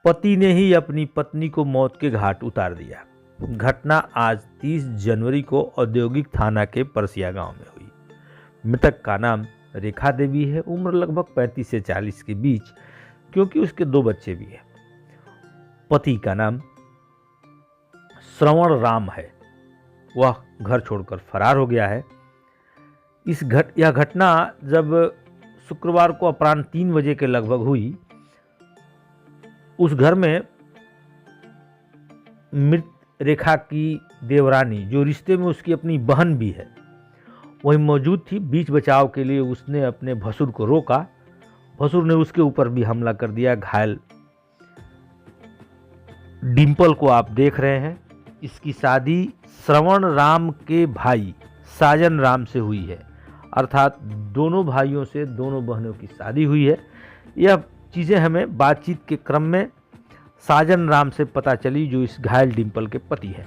पति ने ही अपनी पत्नी को मौत के घाट उतार दिया। घटना आज 30 जनवरी को औद्योगिक थाना के परसिया गांव में हुई। मृतक का नाम रेखा देवी है। उम्र लगभग 35 से 40 के बीच, क्योंकि उसके 2 बच्चे भी हैं। पति का नाम श्रवण राम है। वह घर छोड़कर फरार हो गया है। यह घटना जब शुक्रवार को अपराह्न 3 बजे के लगभग हुई, उस घर में मृत रेखा की देवरानी, जो रिश्ते में उसकी अपनी बहन भी है, वही मौजूद थी। बीच बचाव के लिए उसने अपने भसुर को रोका। भसुर ने उसके ऊपर भी हमला कर दिया। घायल डिंपल को आप देख रहे हैं। इसकी शादी श्रवण राम के भाई साजन राम से हुई है, अर्थात दोनों भाइयों से दोनों बहनों की शादी हुई है। यह चीज़ें हमें बातचीत के क्रम में साजन राम से पता चली, जो इस घायल डिंपल के पति हैं।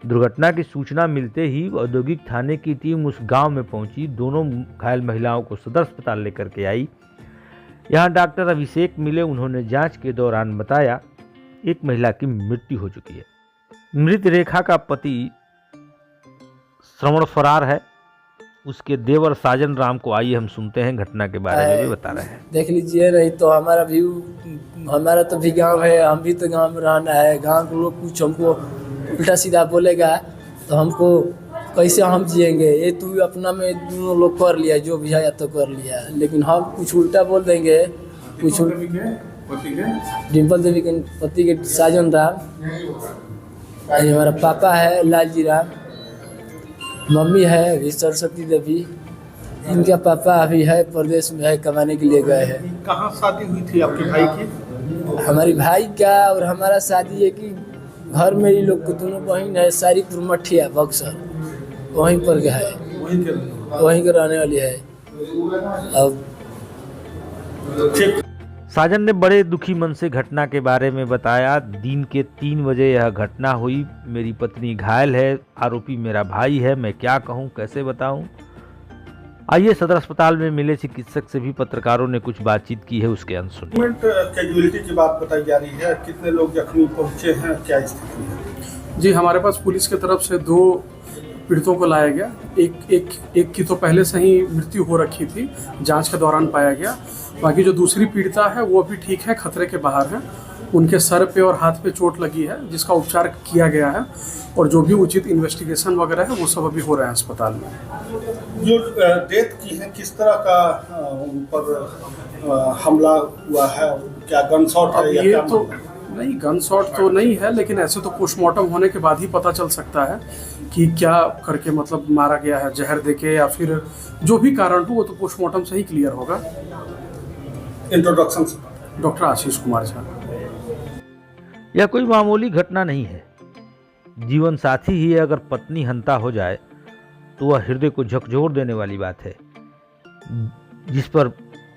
दुर्घटना की सूचना मिलते ही औद्योगिक थाने की टीम उस गांव में पहुंची। दोनों घायल महिलाओं को सदर अस्पताल लेकर के आई। यहां डॉक्टर अभिषेक मिले। उन्होंने जांच के दौरान बताया एक महिला की मृत्यु हो चुकी है। मृत रेखा का पति श्रवण फरार है। उसके देवर साजन राम को आइए हम सुनते हैं, घटना के बारे में भी बता रहे हैं। देख लीजिए, नहीं तो हमारा तो भी गांव है, हम भी तो गांव में रहना है। गांव के लोग कुछ हमको उल्टा सीधा बोलेगा तो हमको कैसे हम जिएंगे। ये तू अपना में दोनों लोग कर लिया, जो भी है तो कर लिया, लेकिन हम कुछ उल्टा बोल देंगे। कुछ डिम्पल देवी के पति के साजन राम, हमारा पापा है लालजी राम, मम्मी है अभी सरस्वती देवी। इनका पापा अभी है प्रदेश में है, कमाने के लिए गए हैं। कहाँ शादी हुई थी आपके भाई की? हमारी भाई का और हमारा शादी है कि घर में ही लोग दोनों बहन है। सारीपुर मठिया बक्सर, वहीं पर गया है, वहीं के रहने वाली है। अब साजन ने बड़े दुखी मन से घटना के बारे में बताया। दिन के 3 बजे यह घटना हुई। मेरी पत्नी घायल है, आरोपी मेरा भाई है। मैं क्या कहूँ, कैसे बताऊँ। आइए सदर अस्पताल में मिले चिकित्सक से भी पत्रकारों ने कुछ बातचीत की है, उसके अंश सुनिए। कैजुअलिटी की बात बताई जा रही है, कितने लोग जख्मी पहुंचे हैं, क्या स्थिति है? जी, हमारे पास पुलिस की तरफ से 2 पीड़ितों को लाया गया। एक की तो पहले से ही मृत्यु हो रखी थी, जांच के दौरान पाया गया। बाकी जो दूसरी पीड़िता है वो अभी ठीक है, खतरे के बाहर है। उनके सर पे और हाथ पे चोट लगी है, जिसका उपचार किया गया है, और जो भी उचित इन्वेस्टिगेशन वगैरह है वो सब अभी हो रहा है अस्पताल में। जो डेथ की है, किस तरह का उन पर हमला हुआ है? क्या गन शॉट है या क्या? तो नहीं, गन शॉट तो नहीं है, लेकिन ऐसे तो पोस्टमार्टम होने के बाद ही पता चल सकता है कि क्या करके मतलब मारा गया है, जहर देके या फिर जो भी कारण हो, वो तो पोस्टमार्टम से ही क्लियर होगा। Introduction doctor Ashish Kumar Jha. यह कोई मामूली घटना नहीं है। जीवन साथी ही अगर पत्नी हंता हो जाए तो वह हृदय को झकझोर देने वाली बात है, जिस पर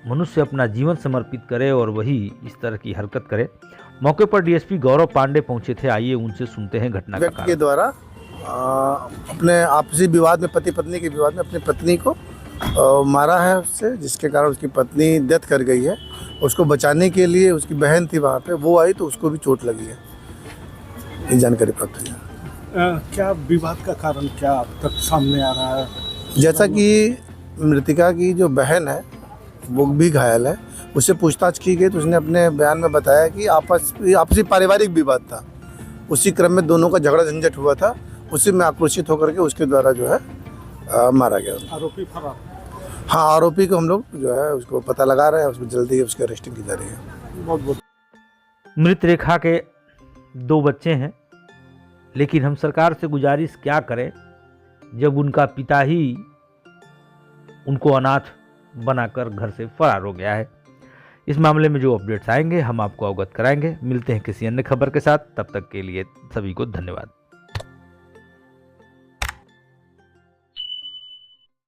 मनुष्य अपना जीवन समर्पित करे और वही इस तरह की हरकत करे। मौके पर डीएसपी गौरव पांडे पहुंचे थे। आइए उनसे सुनते हैं घटना का कारण। के द्वारा अपने आपसी विवाद में, पति पत्नी के विवाद में अपनी पत्नी को मारा है उससे, जिसके कारण उसकी पत्नी डेथ कर गई है। उसको बचाने के लिए उसकी बहन थी वहाँ पे, वो आई तो उसको भी चोट लगी है। ये जानकारी प्राप्त हुई है। क्या विवाद का कारण क्या अब तक सामने आ रहा है? जैसा कि मृतिका की जो बहन है वो भी घायल है, उससे पूछताछ की गई तो उसने अपने बयान में बताया कि आपसी पारिवारिक विवाद था। उसी क्रम में दोनों का झगड़ा झंझट हुआ था, उसी में आक्रोशित होकर के उसके द्वारा जो है मारा गया। आरोपी फरार? हाँ, आरोपी को हम लोग जो है उसको पता लगा रहे हैं, उसको जल्दी उसकी अरेस्टिंग की जा रही है। बहुत बहुत। मृत रेखा के 2 बच्चे हैं, लेकिन हम सरकार से गुजारिश क्या करें जब उनका पिता ही उनको अनाथ बनाकर घर से फरार हो गया है। इस मामले में जो अपडेट्स आएंगे हम आपको अवगत कराएंगे। मिलते हैं किसी अन्य खबर के साथ, तब तक के लिए सभी को धन्यवाद।